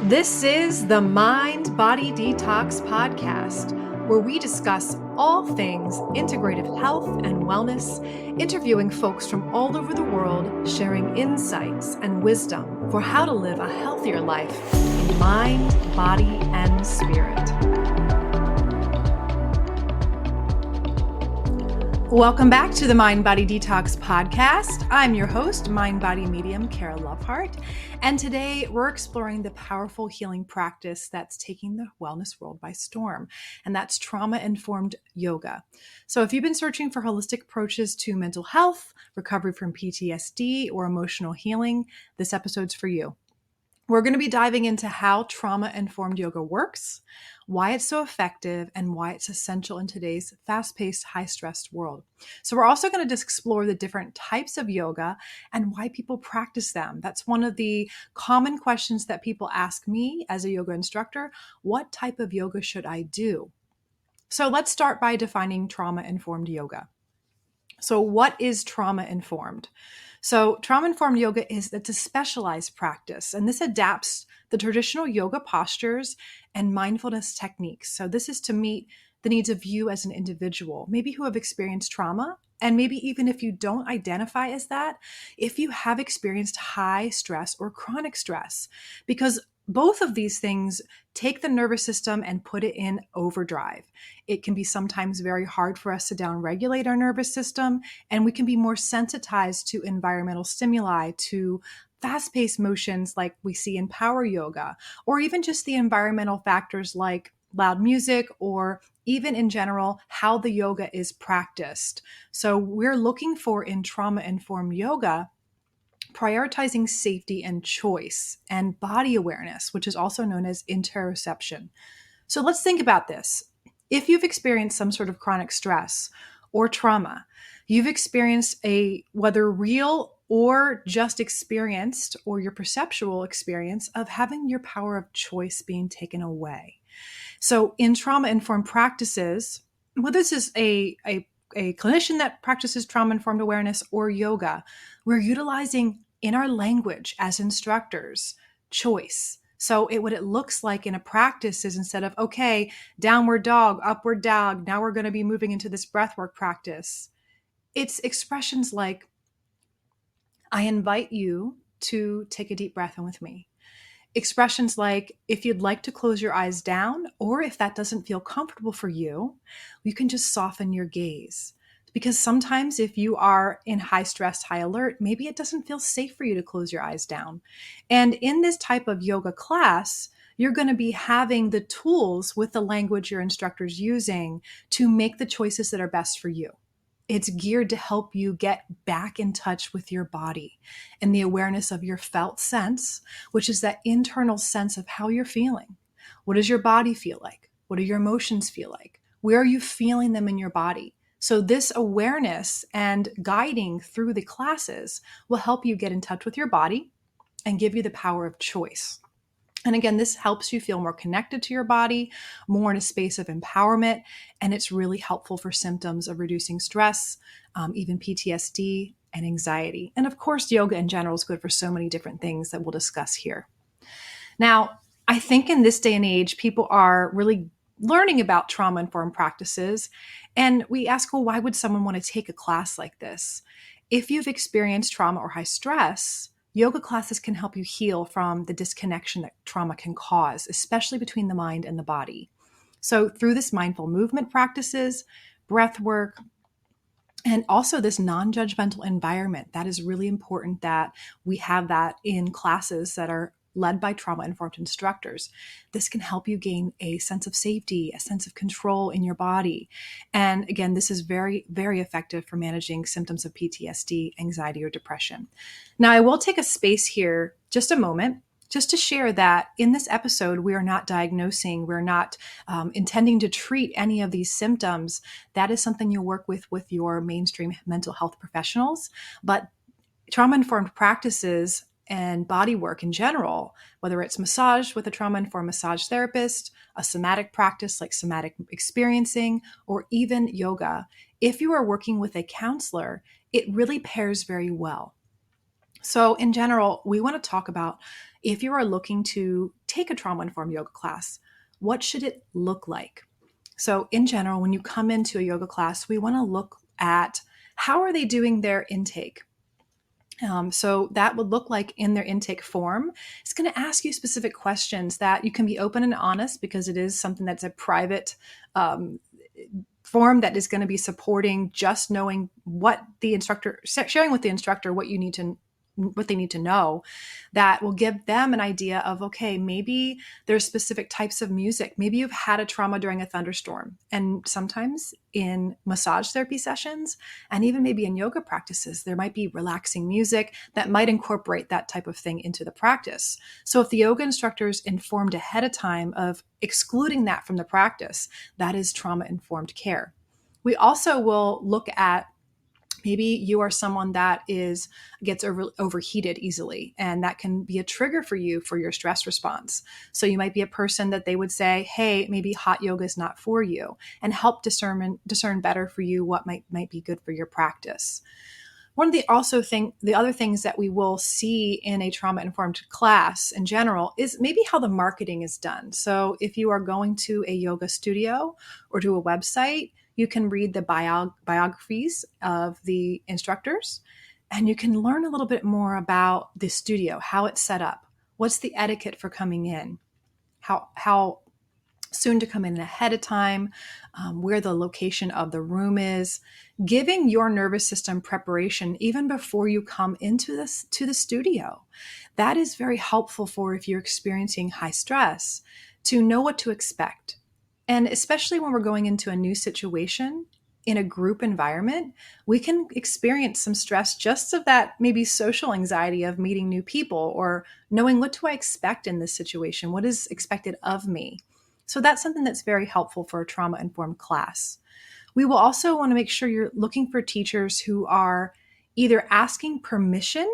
This is the Mind Body Detox Podcast, where we discuss all things integrative health and wellness, interviewing folks from all over the world, sharing insights and wisdom for how to live a healthier life in mind, body, and spirit. Welcome back to the Mind Body Detox Podcast. I'm your host, Mind Body Medium Kara Lovehart, and today we're exploring the powerful healing practice that's taking the wellness world by storm, and that's trauma-informed yoga. So if you've been searching for holistic approaches to mental health, recovery from PTSD, or emotional healing, this episode's for you. We're going to be diving into how trauma-informed yoga works, why it's so effective, and why it's essential in today's fast-paced, high-stressed world. So we're also going to just explore the different types of yoga and why people practice them. That's one of the common questions that people ask me as a yoga instructor. What type of yoga should I do? So let's start by defining trauma-informed yoga. So what is trauma-informed? So trauma-informed yoga it's a specialized practice, and this adapts the traditional yoga postures and mindfulness techniques. So this is to meet the needs of you as an individual, maybe who have experienced trauma, and maybe even if you don't identify as that, if you have experienced high stress or chronic stress, because both of these things take the nervous system and put it in overdrive. It can be sometimes very hard for us to downregulate our nervous system, and we can be more sensitized to environmental stimuli, to fast-paced motions like we see in power yoga, or even just the environmental factors like loud music, or even in general, how the yoga is practiced. So we're looking for in trauma-informed yoga prioritizing safety and choice and body awareness, which is also known as interoception. So let's think about this. If you've experienced some sort of chronic stress or trauma, you've experienced whether real or just experienced, or your perceptual experience of having your power of choice being taken away. So in trauma-informed practices, whether this is a clinician that practices trauma-informed awareness or yoga, we're utilizing in our language as instructors, choice. So what it looks like in a practice is instead of, okay, downward dog, upward dog, now we're going to be moving into this breathwork practice. It's expressions like, I invite you to take a deep breath in with me. Expressions like, if you'd like to close your eyes down, or if that doesn't feel comfortable for you, you can just soften your gaze. Because sometimes if you are in high stress, high alert, maybe it doesn't feel safe for you to close your eyes down. And in this type of yoga class, you're going to be having the tools with the language your instructor's using to make the choices that are best for you. It's geared to help you get back in touch with your body and the awareness of your felt sense, which is that internal sense of how you're feeling. What does your body feel like? What do your emotions feel like? Where are you feeling them in your body? So this awareness and guiding through the classes will help you get in touch with your body and give you the power of choice. And again, this helps you feel more connected to your body, more in a space of empowerment, and it's really helpful for symptoms of reducing stress, even PTSD and anxiety. And of course, yoga in general is good for so many different things that we'll discuss here. Now, I think in this day and age, people are really learning about trauma-informed practices, and we ask, well, why would someone want to take a class like this? If you've experienced trauma or high stress, yoga classes can help you heal from the disconnection that trauma can cause, especially between the mind and the body. So through this mindful movement practices, breath work, and also this non-judgmental environment, that is really important that we have that in classes that are led by trauma-informed instructors. This can help you gain a sense of safety, a sense of control in your body. And again, this is very, very effective for managing symptoms of PTSD, anxiety, or depression. Now, I will take a space here, just a moment, just to share that in this episode, we are not diagnosing, we're not intending to treat any of these symptoms. That is something you'll work with your mainstream mental health professionals. But trauma-informed practices and body work in general, whether it's massage with a trauma-informed massage therapist, a somatic practice like somatic experiencing, or even yoga, if you are working with a counselor, it really pairs very well. So in general, we want to talk about if you are looking to take a trauma-informed yoga class, what should it look like? So in general, when you come into a yoga class, we want to look at how are they doing their intake. So that would look like in their intake form, it's going to ask you specific questions that you can be open and honest, because it is something that's a private form that is going to be supporting just knowing what the instructor, sharing with the instructor what they need to know, that will give them an idea of, okay, maybe there's specific types of music. Maybe you've had a trauma during a thunderstorm. And sometimes in massage therapy sessions, and even maybe in yoga practices, there might be relaxing music that might incorporate that type of thing into the practice. So if the yoga instructor is informed ahead of time of excluding that from the practice, that is trauma-informed care. We also will look at, maybe you are someone that gets overheated easily, and that can be a trigger for you for your stress response. So you might be a person that they would say, hey, maybe hot yoga is not for you, and help discern better for you what might be good for your practice. One of the other things that we will see in a trauma-informed class in general is maybe how the marketing is done. So if you are going to a yoga studio or to a website, you can read the biographies of the instructors, and you can learn a little bit more about the studio, how it's set up, what's the etiquette for coming in, how soon to come in ahead of time, where the location of the room is, giving your nervous system preparation even before you come into the studio. That is very helpful for if you're experiencing high stress, to know what to expect. And especially when we're going into a new situation in a group environment, we can experience some stress just of that maybe social anxiety of meeting new people, or knowing, what do I expect in this situation? What is expected of me? So that's something that's very helpful for a trauma-informed class. We will also want to make sure you're looking for teachers who are either asking permission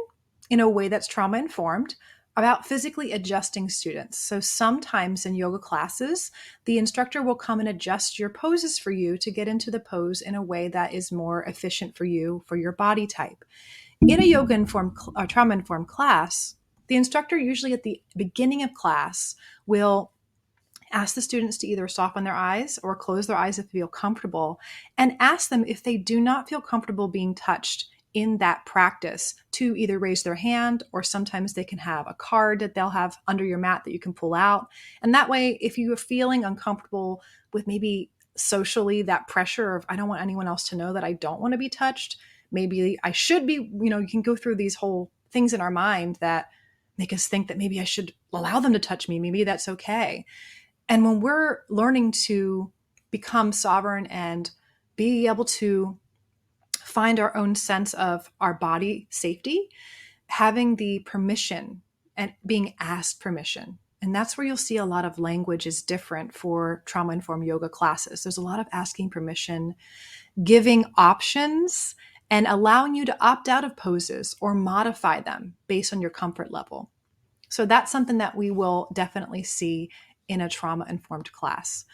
in a way that's trauma-informed about physically adjusting students. So sometimes in yoga classes, the instructor will come and adjust your poses for you to get into the pose in a way that is more efficient for you, for your body type. In a trauma-informed class, the instructor usually at the beginning of class will ask the students to either soften their eyes or close their eyes if they feel comfortable, and ask them if they do not feel comfortable being touched in that practice to either raise their hand, or sometimes they can have a card that they'll have under your mat that you can pull out. And that way, if you are feeling uncomfortable with maybe socially that pressure of, I don't want anyone else to know that I don't want to be touched, maybe I should be, you can go through these whole things in our mind that make us think that maybe I should allow them to touch me. Maybe that's okay. And when we're learning to become sovereign and be able to find our own sense of our body safety, having the permission and being asked permission. And that's where you'll see a lot of language is different for trauma-informed yoga classes. There's a lot of asking permission, giving options, and allowing you to opt out of poses or modify them based on your comfort level. So that's something that we will definitely see in a trauma-informed class.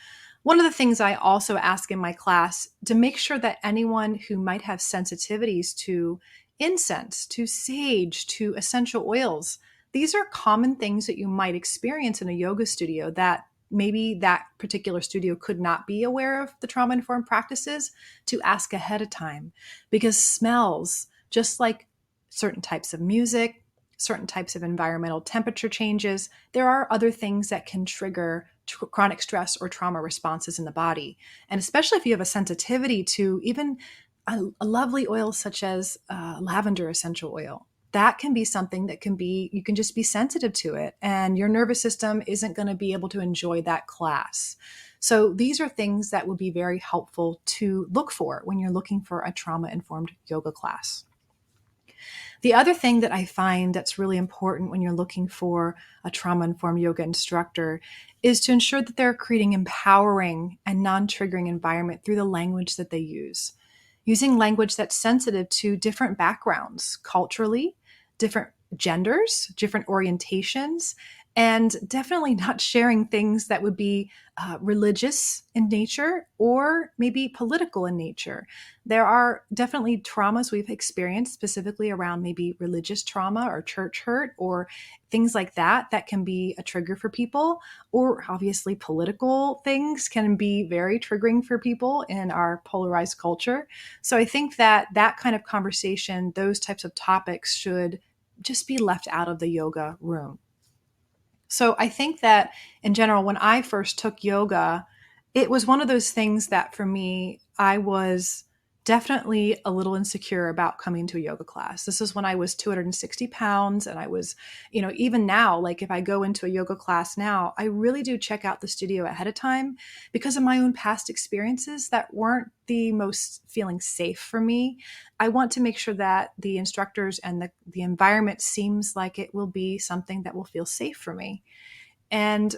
One of the things I also ask in my class, to make sure that anyone who might have sensitivities to incense, to sage, to essential oils, these are common things that you might experience in a yoga studio that maybe that particular studio could not be aware of the trauma-informed practices, to ask ahead of time. Because smells, just like certain types of music, certain types of environmental temperature changes, there are other things that can trigger chronic stress or trauma responses in the body. And especially if you have a sensitivity to even a lovely oil such as lavender essential oil, that can be something that you can just be sensitive to it, and your nervous system isn't going to be able to enjoy that class. So these are things that would be very helpful to look for when you're looking for a trauma-informed yoga class. The other thing that I find that's really important when you're looking for a trauma-informed yoga instructor is to ensure that they're creating empowering and non-triggering environment through the language that they use. Using language that's sensitive to different backgrounds, culturally, different genders, different orientations, and definitely not sharing things that would be religious in nature or maybe political in nature. There are definitely traumas we've experienced specifically around maybe religious trauma or church hurt or things like that that can be a trigger for people, or obviously political things can be very triggering for people in our polarized culture. So I think that that kind of conversation, those types of topics should just be left out of the yoga room. So I think that in general, when I first took yoga, it was one of those things that for me, I was definitely a little insecure about coming to a yoga class. This is when I was 260 pounds. And I was, even now, like if I go into a yoga class now, I really do check out the studio ahead of time because of my own past experiences that weren't the most feeling safe for me. I want to make sure that the instructors and the environment seems like it will be something that will feel safe for me. And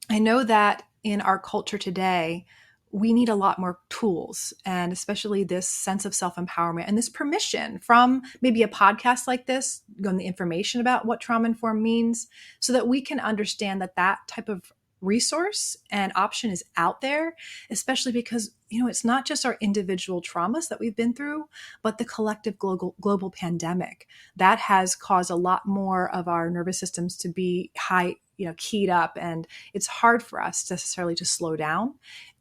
I know that in our culture today, we need a lot more tools, and especially this sense of self-empowerment and this permission from maybe a podcast like this, going the information about what trauma informed means, so that we can understand that that type of resource and option is out there, especially because, it's not just our individual traumas that we've been through, but the collective global pandemic that has caused a lot more of our nervous systems to be keyed up, and it's hard for us necessarily to slow down.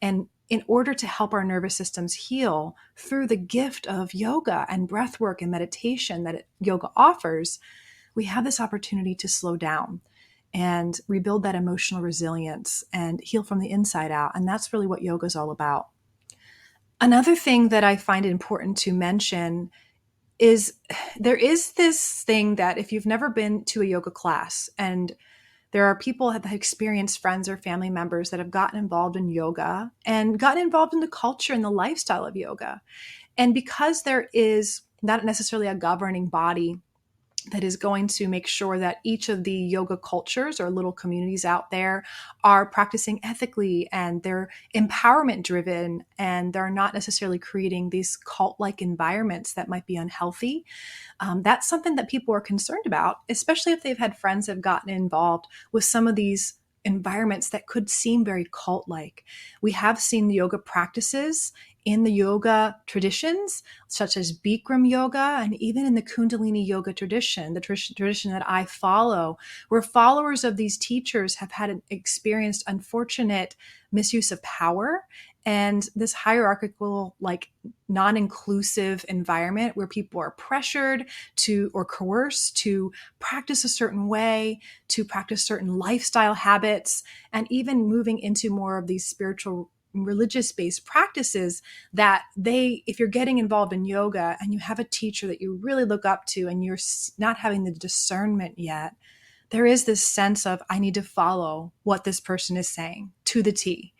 And in order to help our nervous systems heal through the gift of yoga and breath work and meditation that yoga offers, we have this opportunity to slow down and rebuild that emotional resilience and heal from the inside out. And that's really what yoga is all about. Another thing that I find important to mention is there is this thing that if you've never been to a yoga class, and there are people that have experienced friends or family members that have gotten involved in yoga and gotten involved in the culture and the lifestyle of yoga. And because there is not necessarily a governing body that is going to make sure that each of the yoga cultures or little communities out there are practicing ethically and they're empowerment driven and they're not necessarily creating these cult-like environments that might be unhealthy. That's something that people are concerned about, especially if they've had friends that have gotten involved with some of these environments that could seem very cult-like. We have seen yoga practices in the yoga traditions, such as Bikram yoga, and even in the Kundalini yoga tradition, the tradition that I follow, where followers of these teachers have had experienced unfortunate misuse of power and this hierarchical, non-inclusive environment where people are pressured to or coerced to practice a certain way, to practice certain lifestyle habits, and even moving into more of these spiritual religious-based practices that if you're getting involved in yoga and you have a teacher that you really look up to and you're not having the discernment yet, there is this sense of, I need to follow what this person is saying to the T.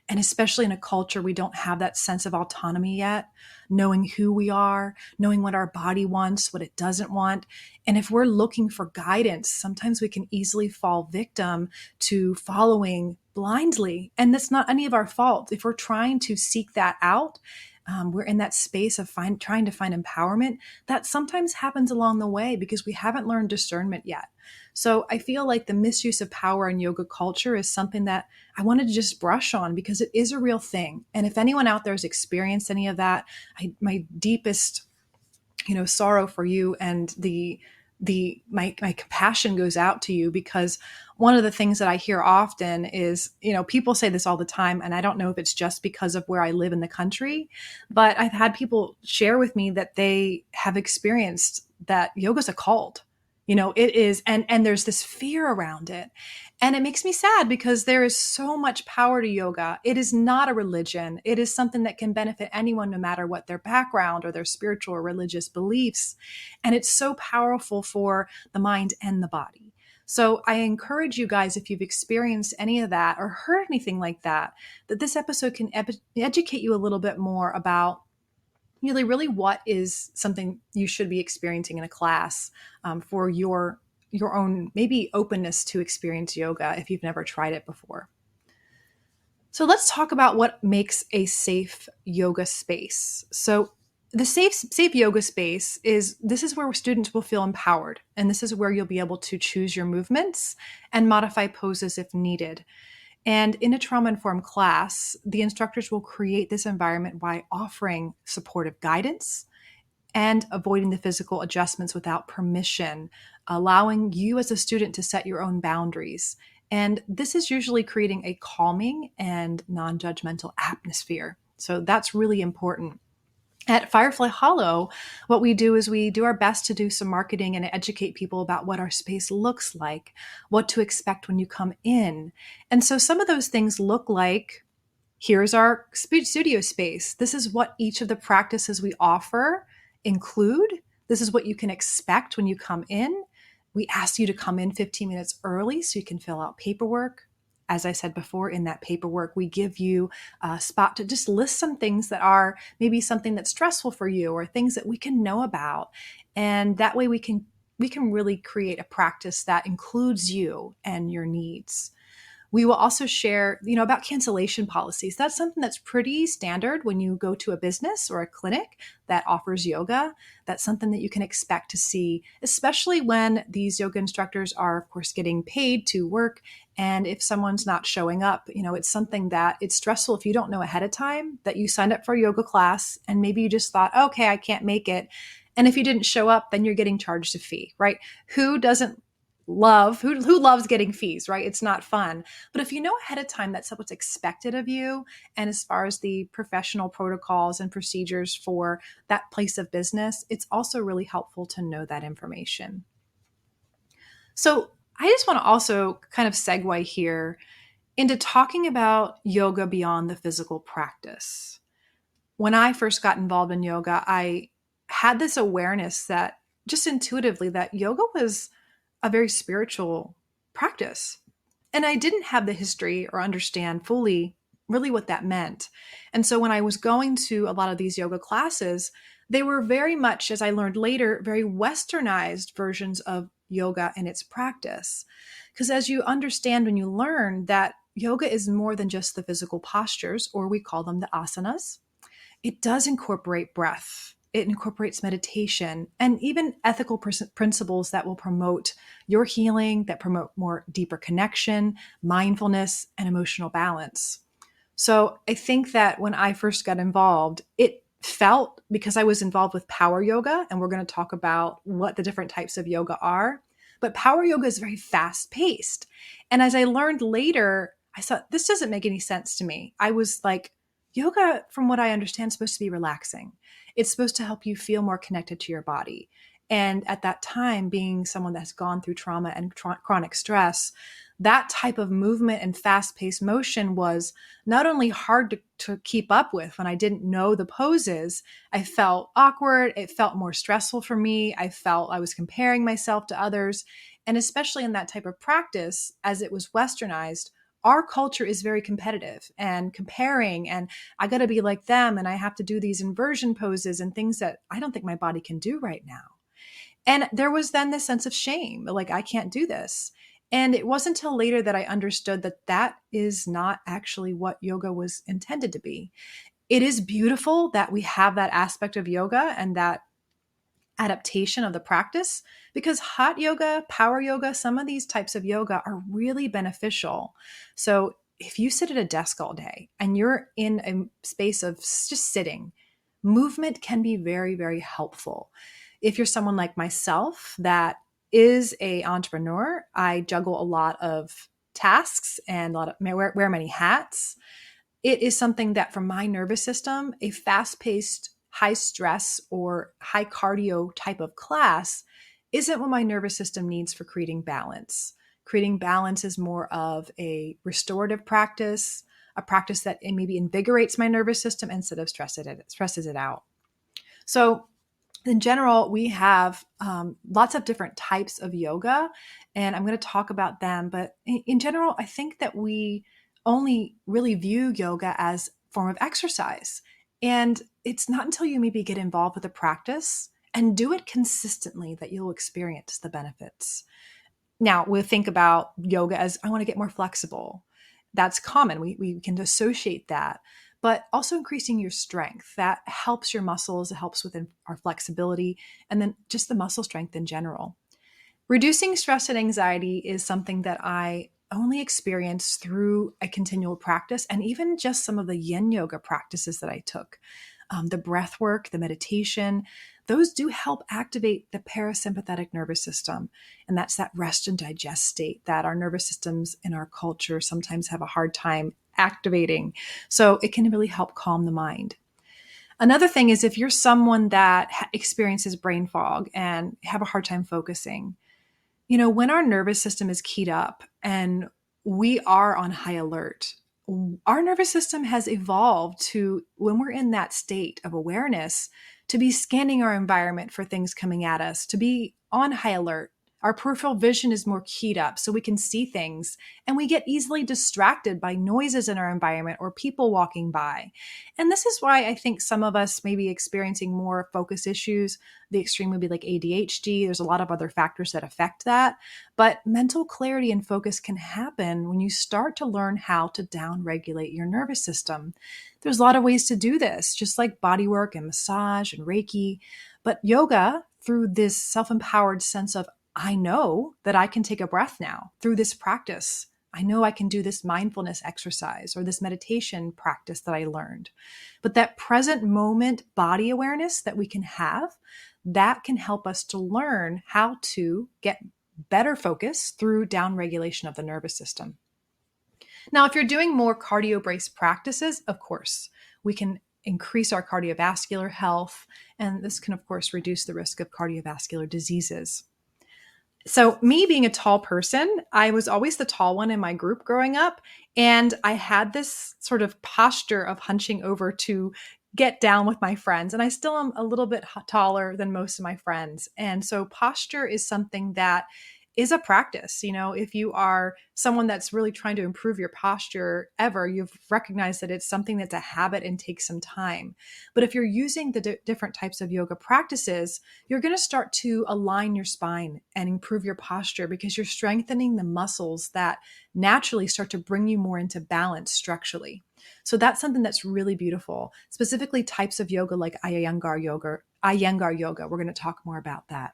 And especially in a culture, we don't have that sense of autonomy yet, knowing who we are, knowing what our body wants, what it doesn't want. And if we're looking for guidance, sometimes we can easily fall victim to following blindly. And that's not any of our fault. If we're trying to seek that out, we're in that space of trying to find empowerment. That sometimes happens along the way because we haven't learned discernment yet. So I feel like the misuse of power in yoga culture is something that I wanted to just brush on because it is a real thing. And if anyone out there has experienced any of that, my deepest, sorrow for you, and my compassion goes out to you, because one of the things that I hear often is, people say this all the time, and I don't know if it's just because of where I live in the country, but I've had people share with me that they have experienced that yoga's a cult. It is, and there's this fear around it. And it makes me sad because there is so much power to yoga. It is not a religion. It is something that can benefit anyone, no matter what their background or their spiritual or religious beliefs. And it's so powerful for the mind and the body. So I encourage you guys, if you've experienced any of that or heard anything like that this episode can educate you a little bit more about really what is something you should be experiencing in a class for your own maybe openness to experience yoga if you've never tried it before. So let's talk about what makes a safe yoga space. So The safe yoga space this is where students will feel empowered, and this is where you'll be able to choose your movements and modify poses if needed. And in a trauma-informed class, the instructors will create this environment by offering supportive guidance and avoiding the physical adjustments without permission, allowing you as a student to set your own boundaries. And this is usually creating a calming and non-judgmental atmosphere. So that's really important. At Firefly Hollow, what we do is we do our best to do some marketing and educate people about what our space looks like, what to expect when you come in. And so some of those things look like, here's our studio space. This is what each of the practices we offer include. This is what you can expect when you come in. We ask you to come in 15 minutes early so you can fill out paperwork. As I said before, in that paperwork, we give you a spot to just list some things that are maybe something that's stressful for you or things that we can know about. And that way we can really create a practice that includes you and your needs. We will also share, about cancellation policies. That's something that's pretty standard when you go to a business or a clinic that offers yoga. That's something that you can expect to see, especially when these yoga instructors are, of course, getting paid to work. And if someone's not showing up, it's something that it's stressful if you don't know ahead of time that you signed up for a yoga class and maybe you just thought, okay, I can't make it. And if you didn't show up, then you're getting charged a fee, right? Who loves getting fees, right? It's not fun. But if you know ahead of time that's what's expected of you, and as far as the professional protocols and procedures for that place of business, it's also really helpful to know that information. So I just want to also kind of segue here into talking about yoga beyond the physical practice. When I first got involved in yoga, I had this awareness that just intuitively that yoga was a very spiritual practice. And I didn't have the history or understand fully really what that meant. And so when I was going to a lot of these yoga classes, they were very much, as I learned later, very westernized versions of yoga and its practice. Because as you understand when you learn that yoga is more than just the physical postures, or we call them the asanas, it does incorporate breath. It incorporates meditation and even ethical principles that will promote your healing, that promote more deeper connection, mindfulness, and emotional balance. So I think that when I first got involved, it felt, because I was involved with power yoga, and we're going to talk about what the different types of yoga are, but power yoga is very fast paced. And as I learned later, I thought, this doesn't make any sense to me. I was like, yoga, from what I understand, is supposed to be relaxing. It's supposed to help you feel more connected to your body. And at that time, being someone that's gone through trauma and chronic stress, that type of movement and fast-paced motion was not only hard to keep up with when I didn't know the poses. I felt awkward. It felt more stressful for me. I felt I was comparing myself to others. And especially in that type of practice, as it was westernized, our culture is very competitive and comparing, and I got to be like them, and I have to do these inversion poses and things that I don't think my body can do right now. And there was then this sense of shame, like, I can't do this. And it wasn't until later that I understood that that is not actually what yoga was intended to be. It is beautiful that we have that aspect of yoga and that adaptation of the practice, because hot yoga, power yoga, some of these types of yoga are really beneficial. So if you sit at a desk all day and you're in a space of just sitting, movement can be very, very helpful. If you're someone like myself that is an entrepreneur, I juggle a lot of tasks and wear many hats. It is something that, for my nervous system, a fast-paced, high stress or high cardio type of class isn't what my nervous system needs for creating balance. Creating balance is more of a restorative practice, a practice that maybe invigorates my nervous system instead of stresses it out. So in general, we have lots of different types of yoga, and I'm going to talk about them. But in general, I think that we only really view yoga as a form of exercise. And it's not until you maybe get involved with a practice and do it consistently that you'll experience the benefits. Now, we'll think about yoga as, I want to get more flexible. That's common. We can associate that. but also increasing your strength. That helps your muscles, it helps with our flexibility, and then just the muscle strength in general. Reducing stress and anxiety is something that I only experience through a continual practice, and even just some of the yin yoga practices that I took. The breath work, the meditation, those do help activate the parasympathetic nervous system. And that's that rest and digest state that our nervous systems in our culture sometimes have a hard time activating. So it can really help calm the mind. Another thing is if you're someone that experiences brain fog and have a hard time focusing, when our nervous system is keyed up and we are on high alert, our nervous system has evolved to, when we're in that state of awareness, to be scanning our environment for things coming at us, to be on high alert. Our peripheral vision is more keyed up so we can see things, and we get easily distracted by noises in our environment or people walking by. And this is why I think some of us may be experiencing more focus issues. The extreme would be like ADHD. There's a lot of other factors that affect that. But mental clarity and focus can happen when you start to learn how to downregulate your nervous system. There's a lot of ways to do this, just like body work and massage and Reiki. But yoga, through this self-empowered sense of, I know that I can take a breath now through this practice. I know I can do this mindfulness exercise or this meditation practice that I learned. But that present moment body awareness that we can have, that can help us to learn how to get better focus through downregulation of the nervous system. Now, if you're doing more cardio-based practices, of course, we can increase our cardiovascular health, and this can, of course, reduce the risk of cardiovascular diseases. So me being a tall person, I was always the tall one in my group growing up. And I had this sort of posture of hunching over to get down with my friends. And I still am a little bit taller than most of my friends. And so posture is something that is a practice. If you are someone that's really trying to improve your posture ever, you've recognized that it's something that's a habit and takes some time. But if you're using the different types of yoga practices, you're going to start to align your spine and improve your posture because you're strengthening the muscles that naturally start to bring you more into balance structurally. So that's something that's really beautiful. Specifically types of yoga like Iyengar yoga. We're going to talk more about that.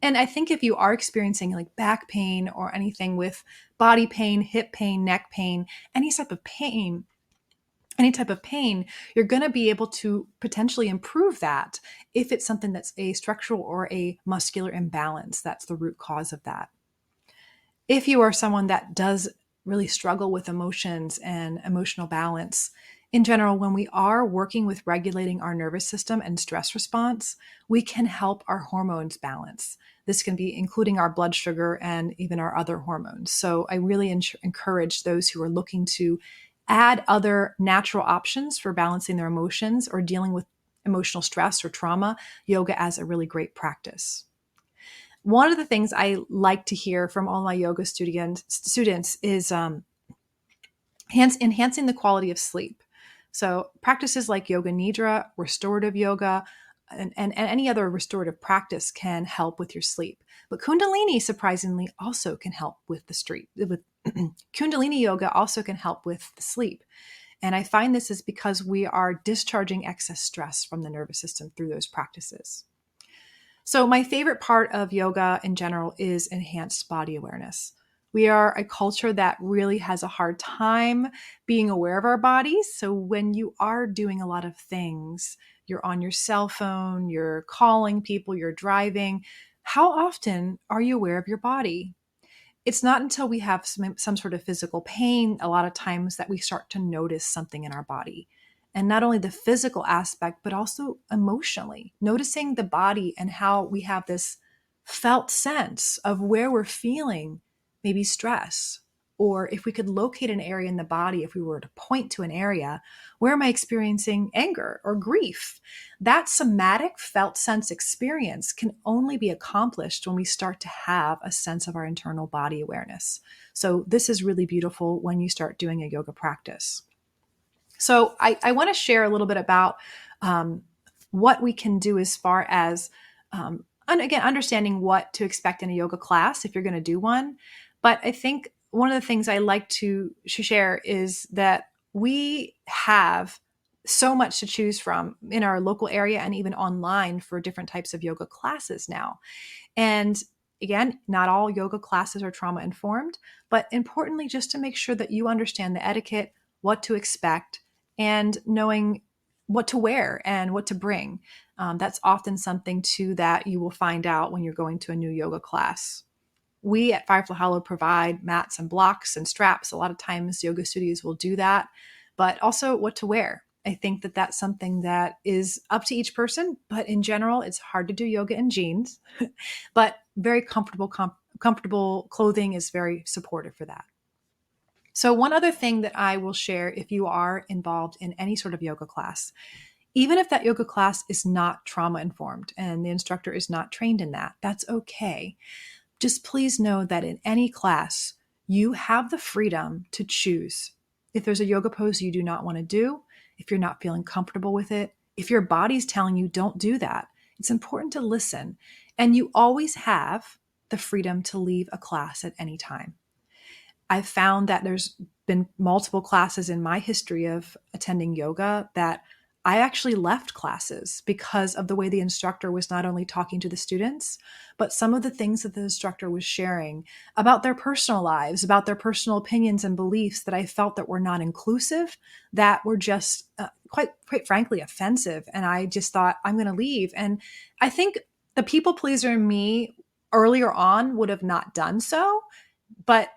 And I think if you are experiencing like back pain or anything with body pain, hip pain, neck pain, any type of pain, you're going to be able to potentially improve that if it's something that's a structural or a muscular imbalance. That's the root cause of that. If you are someone that does really struggle with emotions and emotional balance, in general, when we are working with regulating our nervous system and stress response, we can help our hormones balance. This can be including our blood sugar and even our other hormones. So I really encourage those who are looking to add other natural options for balancing their emotions or dealing with emotional stress or trauma, yoga as a really great practice. One of the things I like to hear from all my yoga students is enhancing the quality of sleep. So practices like yoga nidra, restorative yoga, and any other restorative practice can help with your sleep. But Kundalini, surprisingly, also can help with the sleep. Kundalini yoga also can help with the sleep. And I find this is because we are discharging excess stress from the nervous system through those practices. So my favorite part of yoga in general is enhanced body awareness. We are a culture that really has a hard time being aware of our bodies. So when you are doing a lot of things, you're on your cell phone, you're calling people, you're driving, how often are you aware of your body? It's not until we have some sort of physical pain, a lot of times, that we start to notice something in our body. And not only the physical aspect, but also emotionally, noticing the body and how we have this felt sense of where we're feeling maybe stress, or if we could locate an area in the body, if we were to point to an area, where am I experiencing anger or grief? That somatic felt sense experience can only be accomplished when we start to have a sense of our internal body awareness. So this is really beautiful when you start doing a yoga practice. So I want to share a little bit about what we can do as far as, and again, understanding what to expect in a yoga class if you're going to do one. But I think one of the things I like to share is that we have so much to choose from in our local area and even online for different types of yoga classes now. And again, not all yoga classes are trauma informed, but importantly, just to make sure that you understand the etiquette, what to expect, and knowing what to wear and what to bring. That's often something too that you will find out when you're going to a new yoga class. We at Firefly Hollow provide mats and blocks and straps. A lot of times yoga studios will do that, but also what to wear. I think that that's something that is up to each person, but in general, it's hard to do yoga in jeans, but very comfortable clothing is very supportive for that. So one other thing that I will share, if you are involved in any sort of yoga class, even if that yoga class is not trauma informed and the instructor is not trained in that, that's okay. Just please know that in any class, you have the freedom to choose. If there's a yoga pose you do not want to do, if you're not feeling comfortable with it, if your body's telling you don't do that, it's important to listen. And you always have the freedom to leave a class at any time. I've found that there's been multiple classes in my history of attending yoga that I actually left classes because of the way the instructor was not only talking to the students, but some of the things that the instructor was sharing about their personal lives, about their personal opinions and beliefs that I felt that were not inclusive, that were just quite frankly offensive. And I just thought, I'm going to leave. And I think the people pleaser in me earlier on would have not done so, but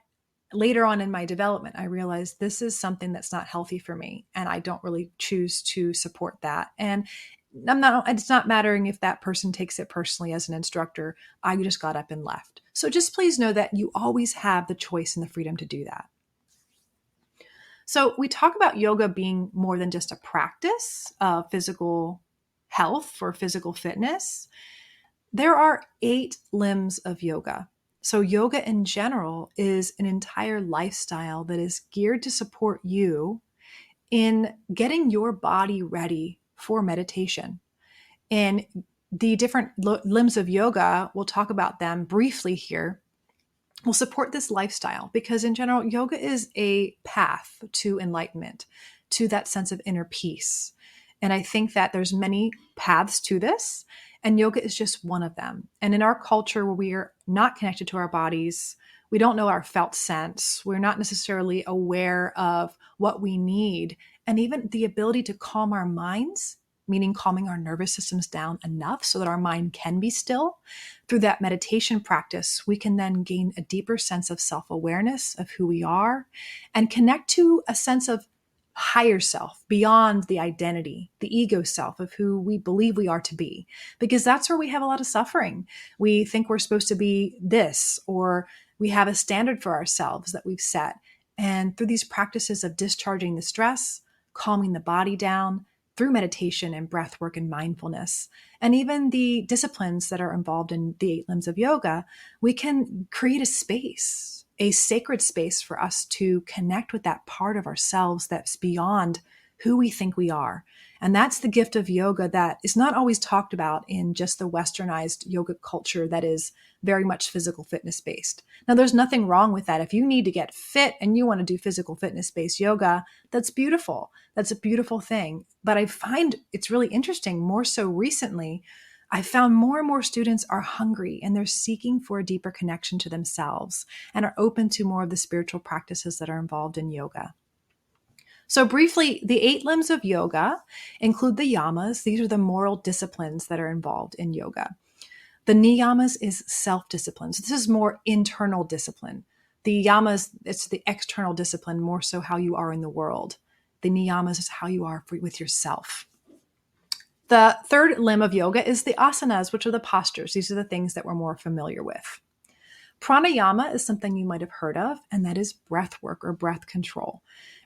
later on in my development, I realized this is something that's not healthy for me, and I don't really choose to support that. And it's not mattering if that person takes it personally as an instructor. I just got up and left. So just please know that you always have the choice and the freedom to do that. So we talk about yoga being more than just a practice of physical health or physical fitness. There are 8 limbs of yoga. So yoga in general is an entire lifestyle that is geared to support you in getting your body ready for meditation. And the different limbs of yoga, we'll talk about them briefly here, will support this lifestyle because in general, yoga is a path to enlightenment, to that sense of inner peace. And I think that there's many paths to this, and yoga is just one of them. And in our culture where we are not connected to our bodies, we don't know our felt sense, we're not necessarily aware of what we need, and even the ability to calm our minds, meaning calming our nervous systems down enough so that our mind can be still. Through that meditation practice, we can then gain a deeper sense of self-awareness of who we are and connect to a sense of higher self beyond the identity, the ego self of who we believe we are to be, because that's where we have a lot of suffering. We think we're supposed to be this, or we have a standard for ourselves that we've set. And through these practices of discharging the stress, calming the body down, through meditation and breath work and mindfulness, and even the disciplines that are involved in the 8 limbs of yoga, we can create a space, a sacred space for us to connect with that part of ourselves that's beyond who we think we are. And that's the gift of yoga that is not always talked about in just the westernized yoga culture that is very much physical fitness based. Now, there's nothing wrong with that. If you need to get fit and you want to do physical fitness based yoga, that's beautiful. That's a beautiful thing. But I find it's really interesting, more so recently, I found more and more students are hungry and they're seeking for a deeper connection to themselves and are open to more of the spiritual practices that are involved in yoga. So briefly, the 8 limbs of yoga include the yamas. These are the moral disciplines that are involved in yoga. The niyamas is self-discipline. So this is more internal discipline. The yamas, it's the external discipline, more so how you are in the world. The niyamas is how you are with yourself. The 3rd limb of yoga is the asanas, which are the postures. These are the things that we're more familiar with. Pranayama is something you might have heard of, and that is breath work or breath control.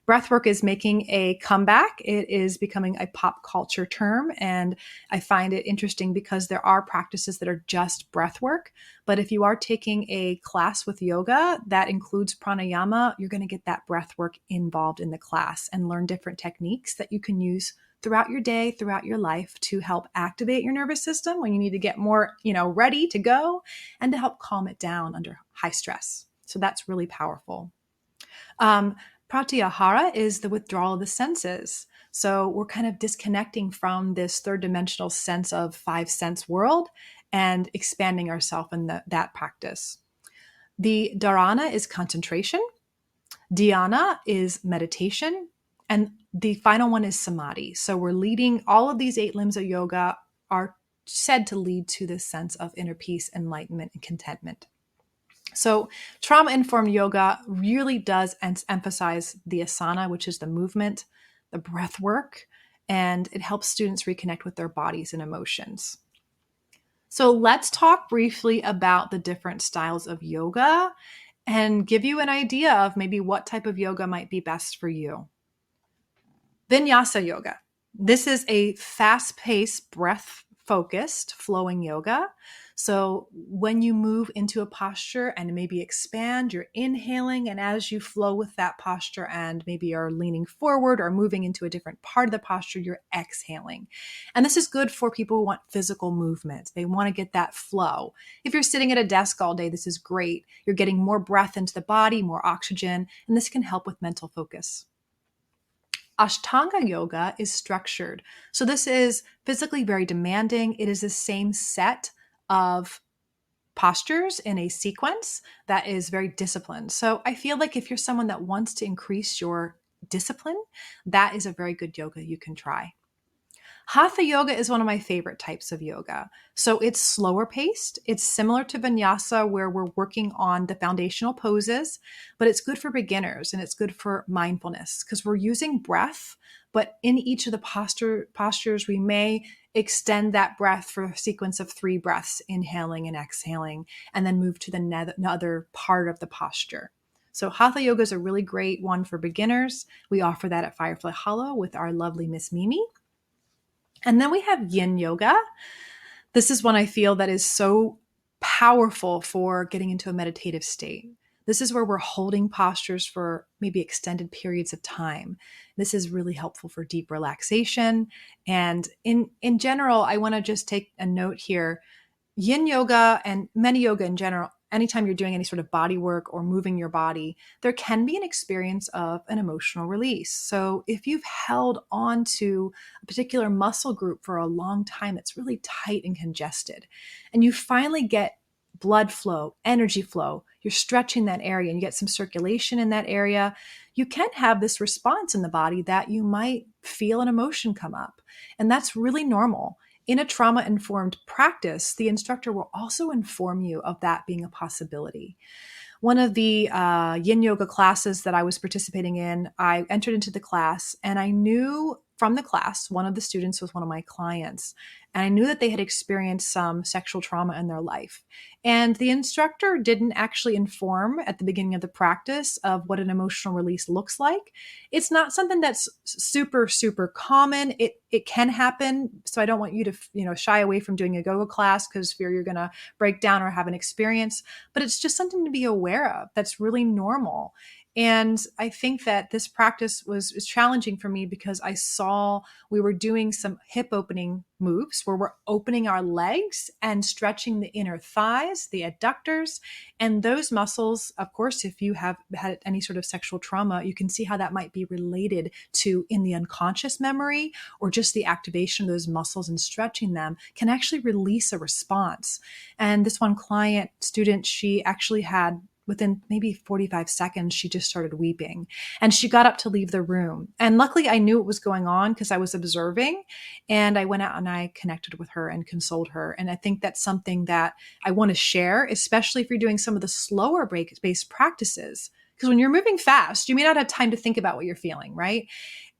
Breath work is making a comeback. It is becoming a pop culture term, and I find it interesting because there are practices that are just breath work. But if you are taking a class with yoga that includes pranayama, you're going to get that breath work involved in the class and learn different techniques that you can use throughout your day, throughout your life to help activate your nervous system when you need to get more, ready to go, and to help calm it down under high stress. So that's really powerful. Pratyahara is the withdrawal of the senses. So we're kind of disconnecting from this third dimensional sense of five sense world and expanding ourselves in that practice. The dharana is concentration. Dhyana is meditation. And the final one is samadhi. So we're leading, all of these 8 limbs of yoga are said to lead to this sense of inner peace, enlightenment, and contentment. So trauma-informed yoga really does emphasize the asana, which is the movement, the breath work, and it helps students reconnect with their bodies and emotions. So let's talk briefly about the different styles of yoga and give you an idea of maybe what type of yoga might be best for you. Vinyasa yoga. This is a fast-paced, breath-focused, flowing yoga. So when you move into a posture and maybe expand, you're inhaling, and as you flow with that posture and maybe you're leaning forward or moving into a different part of the posture, you're exhaling. And this is good for people who want physical movement. They want to get that flow. If you're sitting at a desk all day, this is great. You're getting more breath into the body, more oxygen, and this can help with mental focus. Ashtanga yoga is structured. So this is physically very demanding. It is the same set of postures in a sequence that is very disciplined. So I feel like if you're someone that wants to increase your discipline, that is a very good yoga you can try. Hatha yoga is one of my favorite types of yoga. So it's slower paced. It's similar to vinyasa where we're working on the foundational poses, but it's good for beginners and it's good for mindfulness because we're using breath, but in each of the postures, we may extend that breath for a sequence of 3 breaths, inhaling and exhaling, and then move to the other part of the posture. So Hatha yoga is a really great one for beginners. We offer that at Firefly Hollow with our lovely Miss Mimi. And then we have yin yoga. This is one I feel that is so powerful for getting into a meditative state. This is where we're holding postures for maybe extended periods of time. This is really helpful for deep relaxation. And in general, I want to just take a note here. Yin yoga and many yoga in general, anytime you're doing any sort of body work or moving your body, there can be an experience of an emotional release. So if you've held on to a particular muscle group for a long time, it's really tight and congested, and you finally get blood flow, energy flow, you're stretching that area and you get some circulation in that area, you can have this response in the body that you might feel an emotion come up. And that's really normal. In a trauma-informed practice, the instructor will also inform you of that being a possibility. One of the yin yoga classes that I was participating in, I entered into the class and I knew from the class, one of the students was one of my clients, and I knew that they had experienced some sexual trauma in their life. And the instructor didn't actually inform at the beginning of the practice of what an emotional release looks like. It's not something that's super, super common. It can happen. So I don't want you to, shy away from doing a yoga class because fear you're going to break down or have an experience, but it's just something to be aware of. That's really normal. And I think that this practice was challenging for me because I saw we were doing some hip opening moves where we're opening our legs and stretching the inner thighs, the adductors, and those muscles. Of course, if you have had any sort of sexual trauma, you can see how that might be related to in the unconscious memory, or just the activation of those muscles and stretching them can actually release a response. And this one student, she actually had, within maybe 45 seconds, she just started weeping and she got up to leave the room. And luckily I knew what was going on because I was observing, and I went out and I connected with her and consoled her. And I think that's something that I want to share, especially if you're doing some of the slower based practices, because when you're moving fast, you may not have time to think about what you're feeling, right?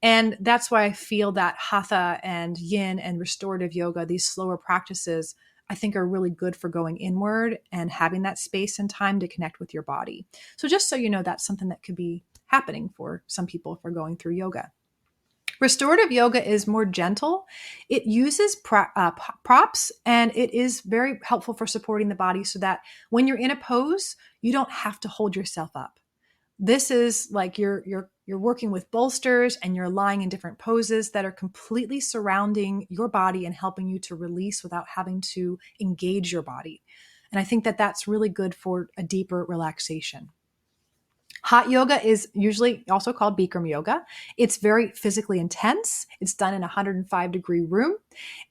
And that's why I feel that hatha and yin and restorative yoga, these slower practices, I think are really good for going inward and having that space and time to connect with your body. So just so you know, that's something that could be happening for some people if we're going through yoga. Restorative yoga is more gentle. It uses props, and it is very helpful for supporting the body so that when you're in a pose, you don't have to hold yourself up. This is like you're working with bolsters and you're lying in different poses that are completely surrounding your body and helping you to release without having to engage your body. And I think that that's really good for a deeper relaxation. Hot yoga is usually also called Bikram yoga. It's very physically intense. It's done in a 105-degree room,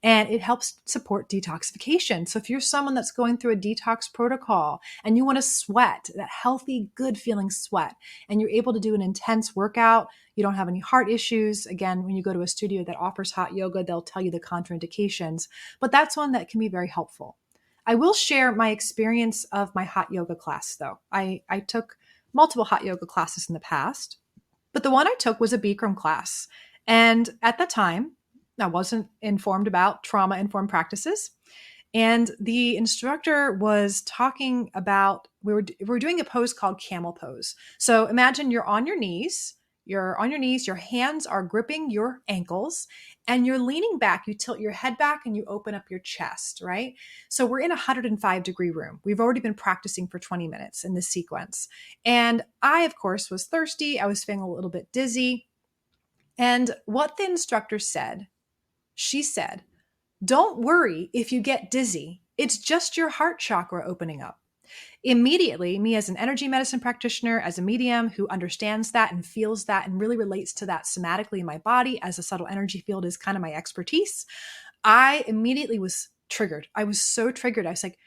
and it helps support detoxification. So if you're someone that's going through a detox protocol and you want to sweat, that healthy, good feeling sweat, and you're able to do an intense workout, you don't have any heart issues. Again, when you go to a studio that offers hot yoga, they'll tell you the contraindications, but that's one that can be very helpful. I will share my experience of my hot yoga class, though. I took multiple hot yoga classes in the past, but the one I took was a Bikram class. And at the time, I wasn't informed about trauma-informed practices. And the instructor was talking about, we were doing a pose called camel pose. So imagine you're on your knees, your hands are gripping your ankles, and you're leaning back. You tilt your head back and you open up your chest, right? So we're in a 105-degree room. We've already been practicing for 20 minutes in this sequence. And I, of course, was thirsty. I was feeling a little bit dizzy. And what the instructor said, she said, "Don't worry if you get dizzy. It's just your heart chakra opening up." Immediately, me as an energy medicine practitioner, as a medium who understands that and feels that and really relates to that somatically in my body, as a subtle energy field is kind of my expertise, I immediately was triggered. I was so triggered. I was like,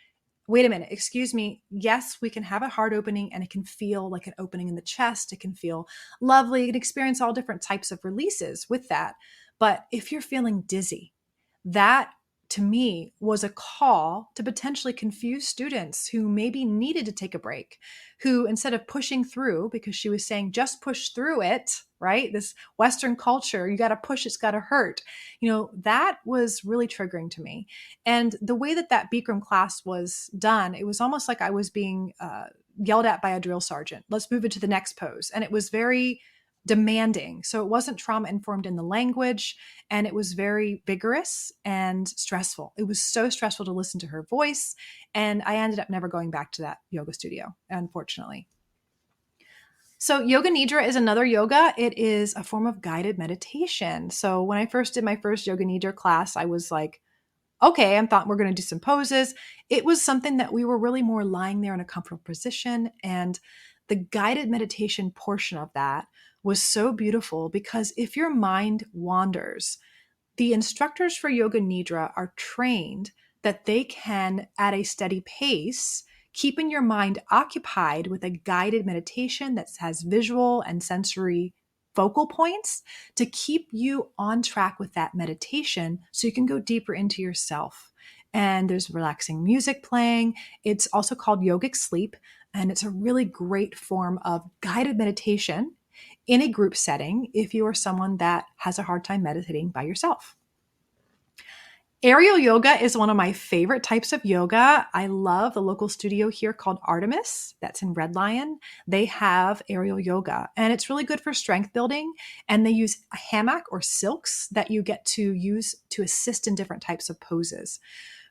wait a minute, excuse me. Yes, we can have a heart opening and it can feel like an opening in the chest. It can feel lovely. You can experience all different types of releases with that. But if you're feeling dizzy, that to me was a call to potentially confuse students who maybe needed to take a break, who instead of pushing through, because she was saying, just push through it, right? This Western culture, you got to push, it's got to hurt. That was really triggering to me. And the way that Bikram class was done, it was almost like I was being yelled at by a drill sergeant. Let's move into the next pose. And it was very demanding. So it wasn't trauma informed in the language, and it was very vigorous and stressful. It was so stressful to listen to her voice. And I ended up never going back to that yoga studio, unfortunately. So Yoga Nidra is another yoga. It is a form of guided meditation. So when I first did my first Yoga Nidra class, I was like, okay, I thought we're going to do some poses. It was something that we were really more lying there in a comfortable position. And the guided meditation portion of that was so beautiful, because if your mind wanders, the instructors for Yoga Nidra are trained that they can, at a steady pace, keeping your mind occupied with a guided meditation that has visual and sensory focal points to keep you on track with that meditation so you can go deeper into yourself. And there's relaxing music playing. It's also called yogic sleep, and it's a really great form of guided meditation in a group setting if you are someone that has a hard time meditating by yourself. Aerial yoga is one of my favorite types of yoga. I love the local studio here called Artemis, that's in Red Lion. They have aerial yoga, and it's really good for strength building. And they use a hammock or silks that you get to use to assist in different types of poses.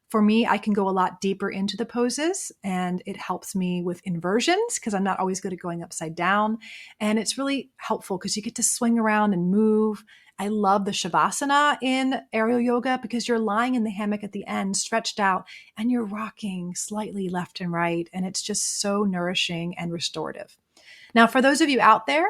For me, I can go a lot deeper into the poses, and it helps me with inversions because I'm not always good at going upside down. And it's really helpful because you get to swing around and move. I love the Shavasana in aerial yoga because you're lying in the hammock at the end, stretched out, and you're rocking slightly left and right. And it's just so nourishing and restorative. Now, for those of you out there,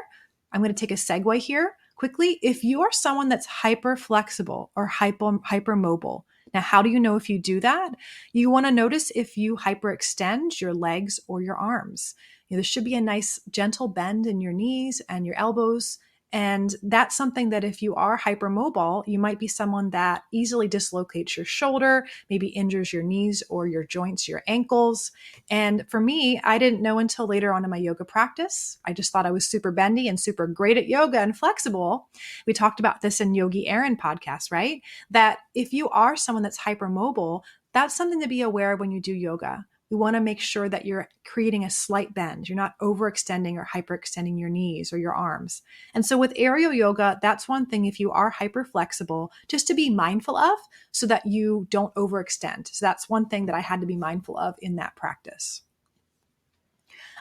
I'm going to take a segue here quickly. If you are someone that's hyper flexible or hypermobile, now, how do you know if you do that? You want to notice if you hyperextend your legs or your arms. There should be a nice gentle bend in your knees and your elbows. And that's something that if you are hypermobile, you might be someone that easily dislocates your shoulder, maybe injures your knees or your joints, your ankles. And for me, I didn't know until later on in my yoga practice. I just thought I was super bendy and super great at yoga and flexible. We talked about this in Yogi Aaron podcast, right? That if you are someone that's hypermobile, that's something to be aware of when you do yoga. We want to make sure that you're creating a slight bend. You're not overextending or hyperextending your knees or your arms. And so with aerial yoga, that's one thing if you are hyper flexible, just to be mindful of so that you don't overextend. So that's one thing that I had to be mindful of in that practice.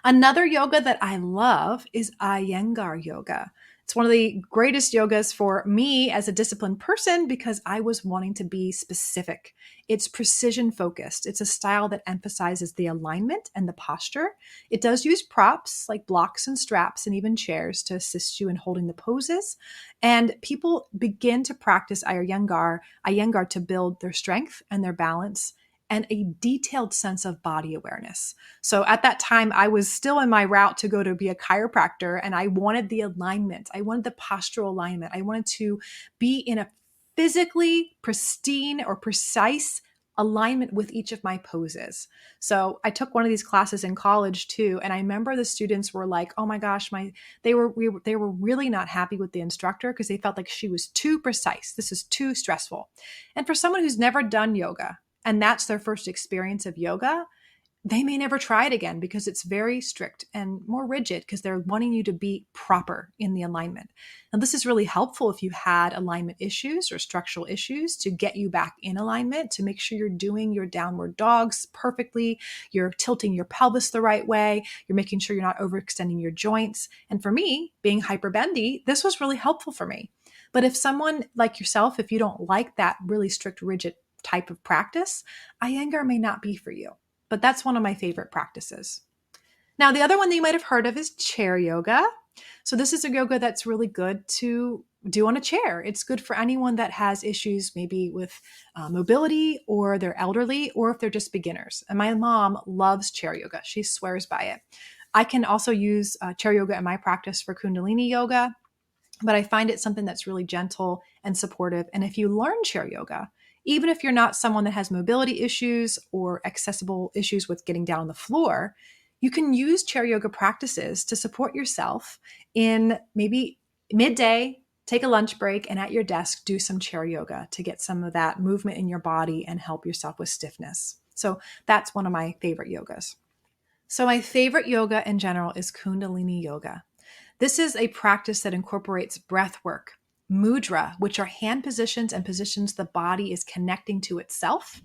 Another yoga that I love is Iyengar yoga. It's It's one of the greatest yogas for me as a disciplined person because I was wanting to be specific. It's precision focused. It's a style that emphasizes the alignment and the posture. It does use props like blocks and straps and even chairs to assist you in holding the poses. And people begin to practice Iyengar to build their strength and their balance and a detailed sense of body awareness. So at that time, I was still in my route to go to be a chiropractor, and I wanted the alignment. I wanted the postural alignment. I wanted to be in a physically pristine or precise alignment with each of my poses. So I took one of these classes in college too, and I remember the students were like, "Oh my gosh, they were really not happy with the instructor because they felt like she was too precise. This is too stressful." And for someone who's never done yoga, and that's their first experience of yoga, they may never try it again because it's very strict and more rigid because they're wanting you to be proper in the alignment. And this is really helpful if you had alignment issues or structural issues to get you back in alignment, to make sure you're doing your downward dogs perfectly, you're tilting your pelvis the right way, you're making sure you're not overextending your joints. And for me, being hyperbendy, this was really helpful for me. But if someone like yourself, if you don't like that really strict, rigid type of practice, Iyengar may not be for you. But that's one of my favorite practices. Now, the other one that you might have heard of is chair yoga. So this is a yoga that's really good to do on a chair. It's good for anyone that has issues maybe with mobility, or they're elderly, or if they're just beginners. And my mom loves chair yoga. She swears by it. I can also use chair yoga in my practice for Kundalini yoga, but I find it something that's really gentle and supportive. And if you learn chair yoga, even if you're not someone that has mobility issues or accessible issues with getting down on the floor, you can use chair yoga practices to support yourself in maybe midday, take a lunch break, and at your desk, do some chair yoga to get some of that movement in your body and help yourself with stiffness. So that's one of my favorite yogas. So my favorite yoga in general is Kundalini yoga. This is a practice that incorporates breath work, mudra, which are hand positions and positions the body is connecting to itself,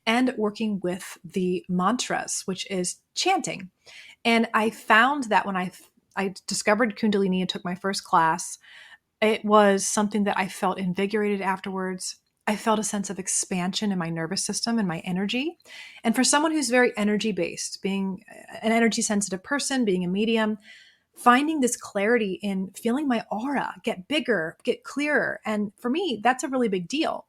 and working with the mantras, which is chanting. And I found that when I discovered Kundalini and took my first class, it was something that I felt invigorated afterwards. I felt a sense of expansion in my nervous system and my energy. And for someone who's very energy based, being an energy sensitive person, being a medium, finding this clarity in feeling my aura get bigger, get clearer. And for me, that's a really big deal.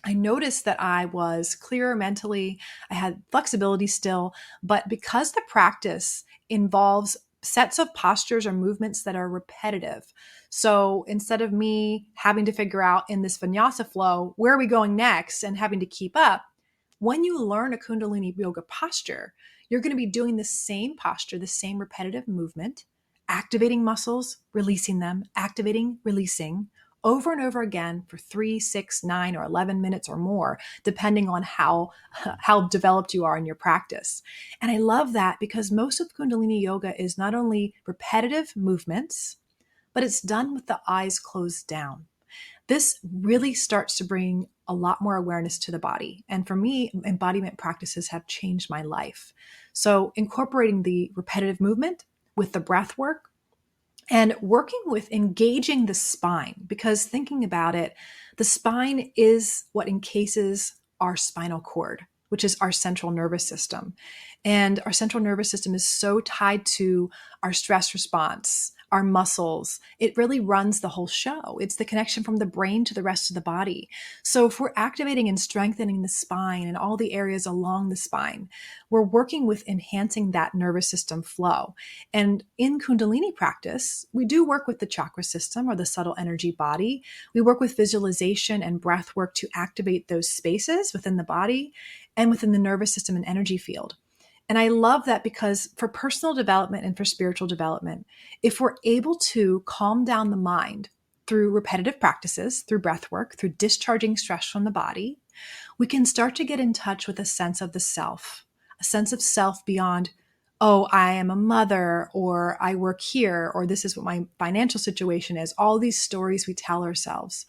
I noticed that I was clearer mentally. I had flexibility still, but because the practice involves sets of postures or movements that are repetitive. So instead of me having to figure out in this vinyasa flow, where are we going next and having to keep up, when you learn a Kundalini yoga posture, you're going to be doing the same posture, the same repetitive movement, activating muscles, releasing them, activating, releasing, over and over again for 3, 6, 9, or 11 minutes or more, depending on how developed you are in your practice. And I love that because most of Kundalini yoga is not only repetitive movements, but it's done with the eyes closed down. This really starts to bring a lot more awareness to the body. And for me, embodiment practices have changed my life. So incorporating the repetitive movement with the breath work, and working with engaging the spine, because thinking about it, the spine is what encases our spinal cord, which is our central nervous system. And our central nervous system is so tied to our stress response, our muscles. It really runs the whole show. It's the connection from the brain to the rest of the body. So if we're activating and strengthening the spine and all the areas along the spine, we're working with enhancing that nervous system flow. And in Kundalini practice, we do work with the chakra system or the subtle energy body. We work with visualization and breath work to activate those spaces within the body and within the nervous system and energy field. And I love that because for personal development and for spiritual development, if we're able to calm down the mind through repetitive practices, through breath work, through discharging stress from the body, we can start to get in touch with a sense of the self, a sense of self beyond, oh, I am a mother, or I work here, or this is what my financial situation is, all these stories we tell ourselves.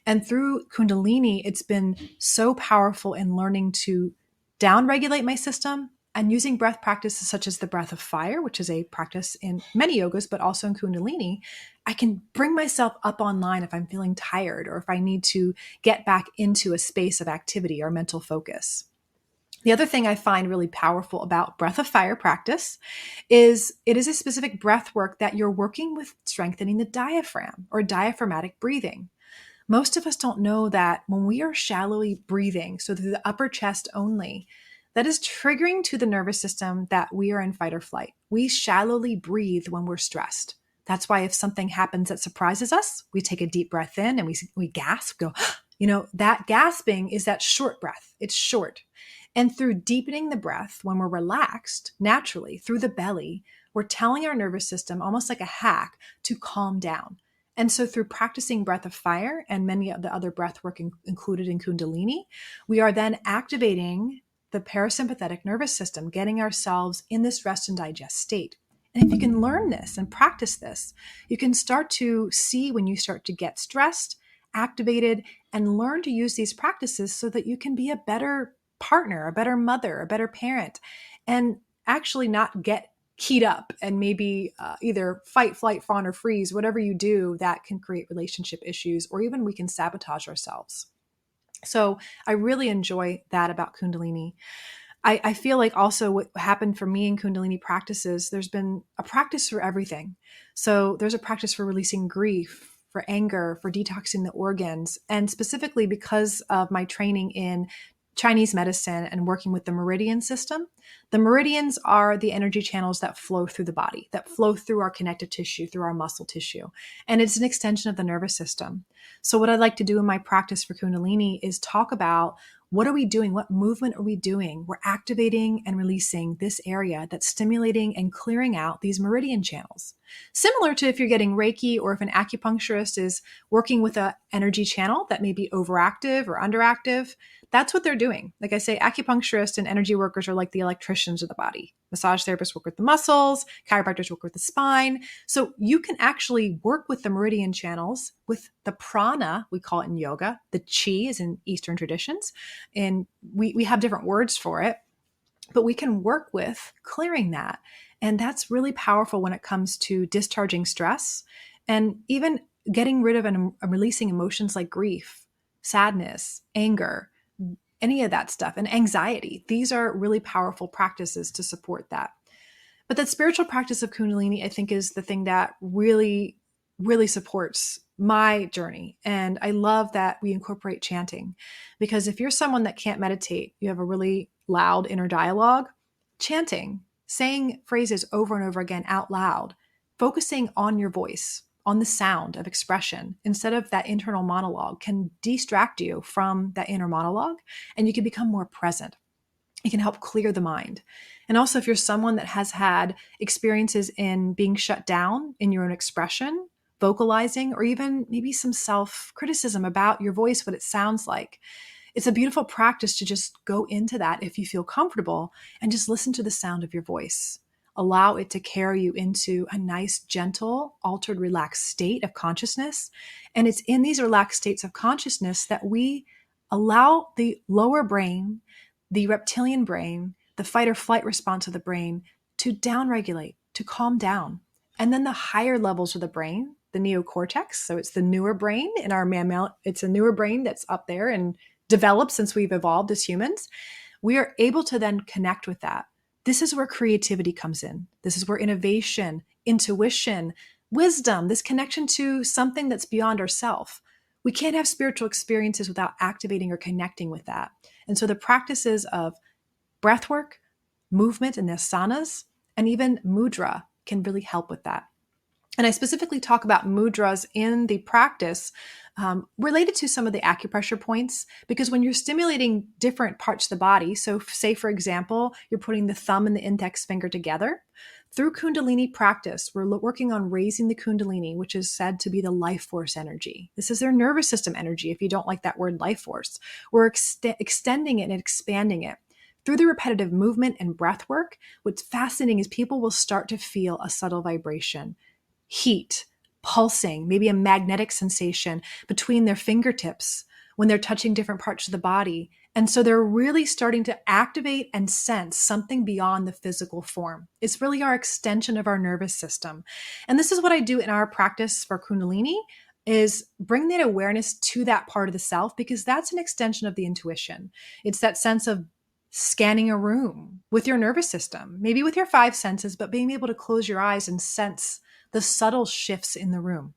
And through Kundalini, it's been so powerful in learning to downregulate my system And using breath practices such as the breath of fire, which is a practice in many yogas, but also in Kundalini, I can bring myself up online if I'm feeling tired or if I need to get back into a space of activity or mental focus. The other thing I find really powerful about breath of fire practice is it is a specific breath work that you're working with strengthening the diaphragm or diaphragmatic breathing. Most of us don't know that when we are shallowly breathing, so through the upper chest only, that is triggering to the nervous system that we are in fight or flight. We shallowly breathe when we're stressed. That's why if something happens that surprises us, we take a deep breath in and we gasp, go, that gasping is that short breath. It's short. And through deepening the breath, when we're relaxed, naturally, through the belly, we're telling our nervous system, almost like a hack, to calm down. And so through practicing breath of fire and many of the other breath work included in Kundalini, we are then activating the parasympathetic nervous system, getting ourselves in this rest and digest state. And if you can learn this and practice this, you can start to see when you start to get stressed, activated, and learn to use these practices so that you can be a better partner, a better mother, a better parent, and actually not get keyed up and maybe either fight, flight, fawn, or freeze, whatever you do that can create relationship issues, or even we can sabotage ourselves. So I really enjoy that about Kundalini. I feel like also what happened for me in Kundalini practices, there's been a practice for everything. So there's a practice for releasing grief, for anger, for detoxing the organs. And specifically because of my training in Chinese medicine and working with the meridian system, the meridians are the energy channels that flow through the body, that flow through our connective tissue, through our muscle tissue. And it's an extension of the nervous system. So what I'd like to do in my practice for Kundalini is talk about what are we doing? What movement are we doing? We're activating and releasing this area that's stimulating and clearing out these meridian channels. Similar to if you're getting Reiki or if an acupuncturist is working with an energy channel that may be overactive or underactive, that's what they're doing. Like I say, acupuncturists and energy workers are like the electricians of the body. Massage therapists work with the muscles, chiropractors work with the spine. So you can actually work with the meridian channels with the prana, we call it in yoga. The chi is in Eastern traditions. And we have different words for it, but we can work with clearing that. And that's really powerful when it comes to discharging stress and even getting rid of and releasing emotions like grief, sadness, anger, any of that stuff, and anxiety. These are really powerful practices to support that. But that spiritual practice of Kundalini, I think, is the thing that really, really supports my journey. And I love that we incorporate chanting, because if you're someone that can't meditate, you have a really loud inner dialogue, chanting, saying phrases over and over again out loud, focusing on your voice, on the sound of expression instead of that internal monologue can distract you from that inner monologue, and you can become more present. It can help clear the mind. And also, if you're someone that has had experiences in being shut down in your own expression, vocalizing, or even maybe some self-criticism about your voice, what it sounds like, it's a beautiful practice to just go into that if you feel comfortable and just listen to the sound of your voice. Allow it to carry you into a nice, gentle, altered, relaxed state of consciousness. And it's in these relaxed states of consciousness that we allow the lower brain, the reptilian brain, the fight or flight response of the brain to downregulate, to calm down. And then the higher levels of the brain, the neocortex, so it's the newer brain in our mammal, it's a newer brain that's up there and developed since we've evolved as humans. We are able to then connect with that. This is where creativity comes in. This is where innovation, intuition, wisdom, this connection to something that's beyond ourself. We can't have spiritual experiences without activating or connecting with that. And so the practices of breath work, movement and the asanas, and even mudra can really help with that. And I specifically talk about mudras in the practice related to some of the acupressure points, because when you're stimulating different parts of the body, so say, for example, you're putting the thumb and the index finger together, through Kundalini practice, we're working on raising the Kundalini, which is said to be the life force energy. This is their nervous system energy, if you don't like that word life force. We're extending it and expanding it. Through the repetitive movement and breath work, what's fascinating is people will start to feel a subtle vibration, heat, pulsing, maybe a magnetic sensation between their fingertips when they're touching different parts of the body. And so they're really starting to activate and sense something beyond the physical form. It's really our extension of our nervous system. And this is what I do in our practice for Kundalini, is bring that awareness to that part of the self, because that's an extension of the intuition. It's that sense of scanning a room with your nervous system, maybe with your five senses, but being able to close your eyes and sense the subtle shifts in the room,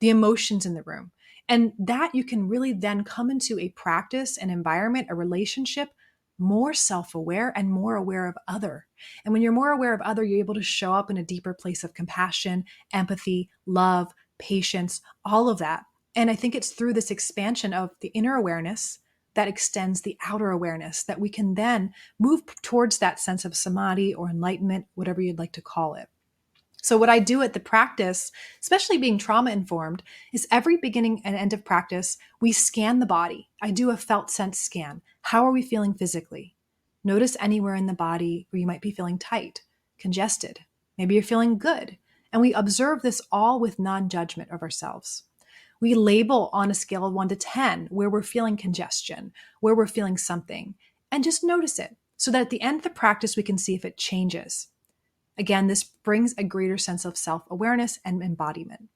the emotions in the room. And that you can really then come into a practice, an environment, a relationship, more self-aware and more aware of other. And when you're more aware of other, you're able to show up in a deeper place of compassion, empathy, love, patience, all of that. And I think it's through this expansion of the inner awareness that extends the outer awareness that we can then move towards that sense of samadhi or enlightenment, whatever you'd like to call it. So what I do at the practice, especially being trauma informed, is every beginning and end of practice, we scan the body. I do a felt sense scan. How are we feeling physically? Notice anywhere in the body where you might be feeling tight, congested. Maybe you're feeling good. And we observe this all with non-judgment of ourselves. We label on a scale of 1 to 10 where we're feeling congestion, where we're feeling something, and just notice it so that at the end of the practice, we can see if it changes. Again, this brings a greater sense of self-awareness and embodiment.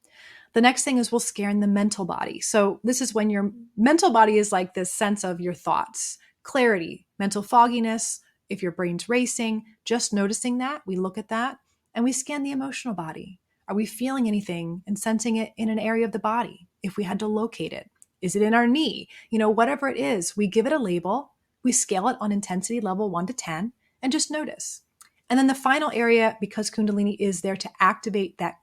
The next thing is we'll scan the mental body. So this is when your mental body is like this sense of your thoughts, clarity, mental fogginess. If your brain's racing, just noticing that, we look at that and we scan the emotional body. Are we feeling anything and sensing it in an area of the body? If we had to locate it, is it in our knee? Whatever it is, we give it a label, we scale it on intensity level 1 to 10 and just notice. And then the final area, because Kundalini is there to activate that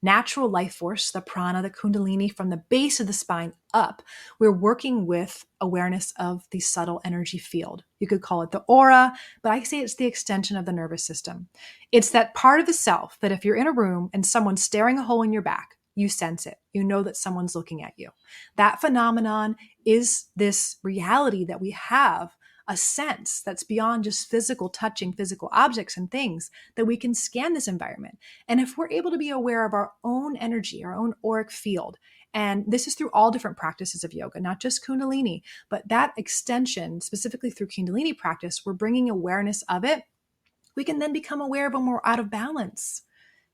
natural life force, the prana, the Kundalini from the base of the spine up, we're working with awareness of the subtle energy field. You could call it the aura, but I say it's the extension of the nervous system. It's that part of the self that if you're in a room and someone's staring a hole in your back, you sense it. You know that someone's looking at you. That phenomenon is this reality that we have, a sense that's beyond just physical touching physical objects and things, that we can scan this environment. And if we're able to be aware of our own energy, our own auric field, and this is through all different practices of yoga, not just Kundalini, but that extension specifically through Kundalini practice, we're bringing awareness of it. We can then become aware of when we're out of balance.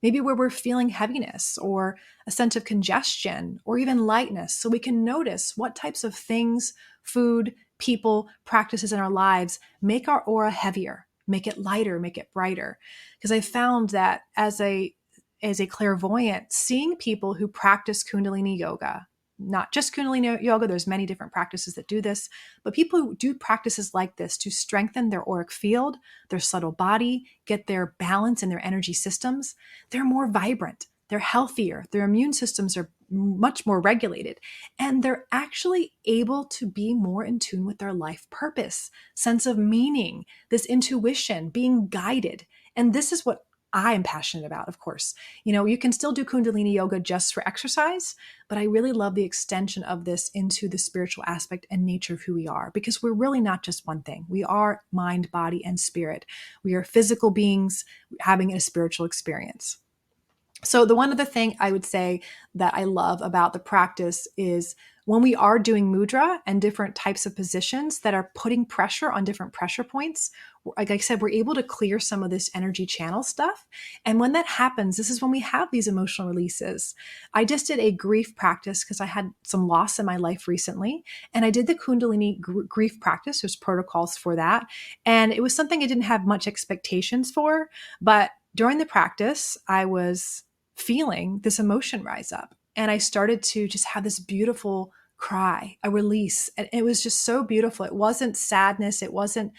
Maybe where we're feeling heaviness or a sense of congestion or even lightness. So we can notice what types of things, food, people, practices in our lives make our aura heavier, make it lighter, make it brighter. Because I found that as a clairvoyant, seeing people who practice Kundalini yoga, not just Kundalini yoga, there's many different practices that do this, but people who do practices like this to strengthen their auric field, their subtle body, get their balance in their energy systems, they're more vibrant, they're healthier, their immune systems are much more regulated, and they're actually able to be more in tune with their life purpose, sense of meaning, this intuition, being guided. And this is what I am passionate about, of course. You can still do Kundalini yoga just for exercise, but I really love the extension of this into the spiritual aspect and nature of who we are, because we're really not just one thing. We are mind, body, and spirit. We are physical beings having a spiritual experience. So the one other thing I would say that I love about the practice is when we are doing mudra and different types of positions that are putting pressure on different pressure points, like I said, we're able to clear some of this energy channel stuff. And when that happens, this is when we have these emotional releases. I just did a grief practice because I had some loss in my life recently. And I did the Kundalini grief practice. There's protocols for that. And it was something I didn't have much expectations for. But during the practice, I was feeling this emotion rise up. And I started to just have this beautiful cry, a release. And it was just so beautiful. It wasn't sadness. It wasn't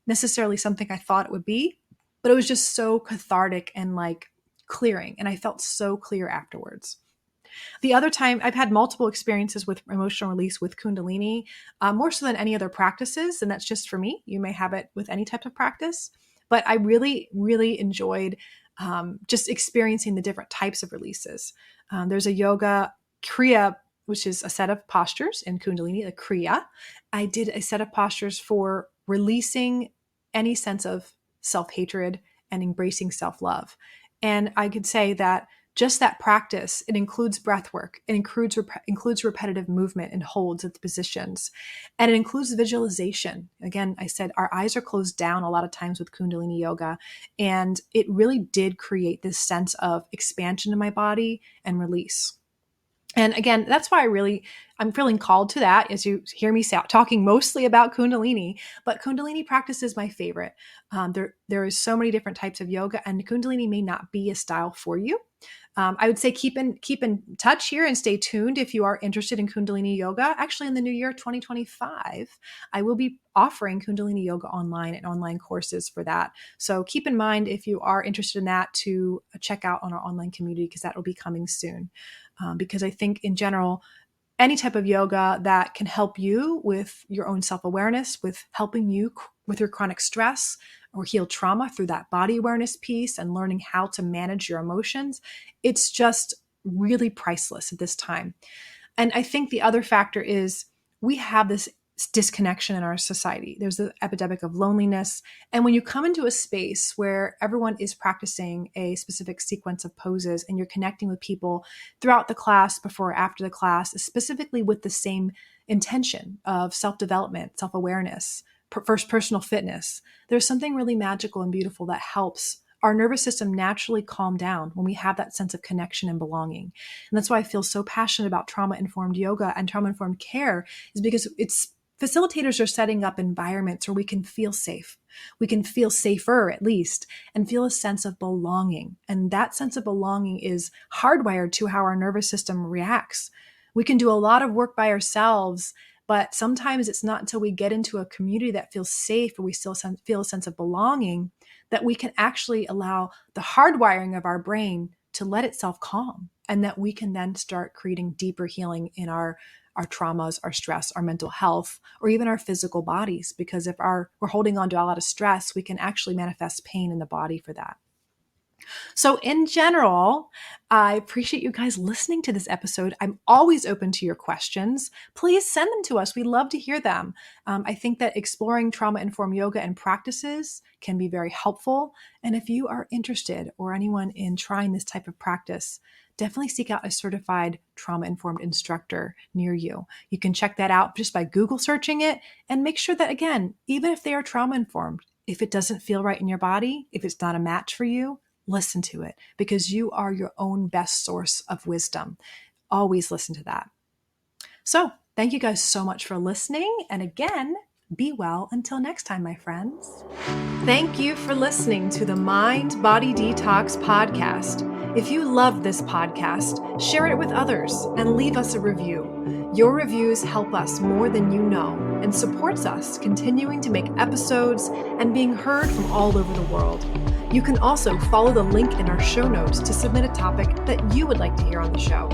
necessarily something I thought it would be, but it was just so cathartic and like clearing. And I felt so clear afterwards. The other time, I've had multiple experiences with emotional release with Kundalini, more so than any other practices. And that's just for me. You may have it with any type of practice. But I really, really enjoyed just experiencing the different types of releases. There's a yoga kriya, which is a set of postures in Kundalini, the kriya. I did a set of postures for releasing any sense of self-hatred and embracing self-love. And I could say that just that practice, it includes breath work. It includes repetitive movement and holds at the positions. And it includes visualization. Again, I said our eyes are closed down a lot of times with Kundalini yoga. And it really did create this sense of expansion in my body and release. And again, that's why I'm feeling called to that as you hear me talking mostly about Kundalini, but Kundalini practice is my favorite. There is so many different types of yoga, and Kundalini may not be a style for you. I would say keep in touch here and stay tuned if you are interested in Kundalini yoga. Actually, in the new year, 2025, I will be offering Kundalini yoga online and online courses for that. So keep in mind if you are interested in that to check out on our online community, because that will be coming soon. Because I think in general, any type of yoga that can help you with your own self-awareness, with helping you with your chronic stress or heal trauma through that body awareness piece and learning how to manage your emotions, it's just really priceless at this time. And I think the other factor is we have this disconnection in our society. There's an epidemic of loneliness. And when you come into a space where everyone is practicing a specific sequence of poses and you're connecting with people throughout the class, before or after the class, specifically with the same intention of self-development, self-awareness, first personal fitness, there's something really magical and beautiful that helps our nervous system naturally calm down when we have that sense of connection and belonging. And that's why I feel so passionate about trauma-informed yoga and trauma-informed care, is because facilitators are setting up environments where we can feel safe. We can feel safer, at least, and feel a sense of belonging. And that sense of belonging is hardwired to how our nervous system reacts. We can do a lot of work by ourselves, but sometimes it's not until we get into a community that feels safe or we still feel a sense of belonging that we can actually allow the hardwiring of our brain to let itself calm, and that we can then start creating deeper healing in our traumas, our stress, our mental health, or even our physical bodies. Because if we're holding on to a lot of stress, we can actually manifest pain in the body for that. So in general, I appreciate you guys listening to this episode. I'm always open to your questions. Please send them to us. We love to hear them. I think that exploring trauma-informed yoga and practices can be very helpful. And if you are interested, or anyone in trying this type of practice, definitely seek out a certified trauma-informed instructor near you. You can check that out just by Google searching it, and make sure that, again, even if they are trauma-informed, if it doesn't feel right in your body, if it's not a match for you, listen to it, because you are your own best source of wisdom. Always listen to that. So thank you guys so much for listening. And again, be well until next time, my friends. Thank you for listening to the Mind Body Detox Podcast. If you love this podcast, share it with others and leave us a review. Your reviews help us more than you know and supports us continuing to make episodes and being heard from all over the world. You can also follow the link in our show notes to submit a topic that you would like to hear on the show.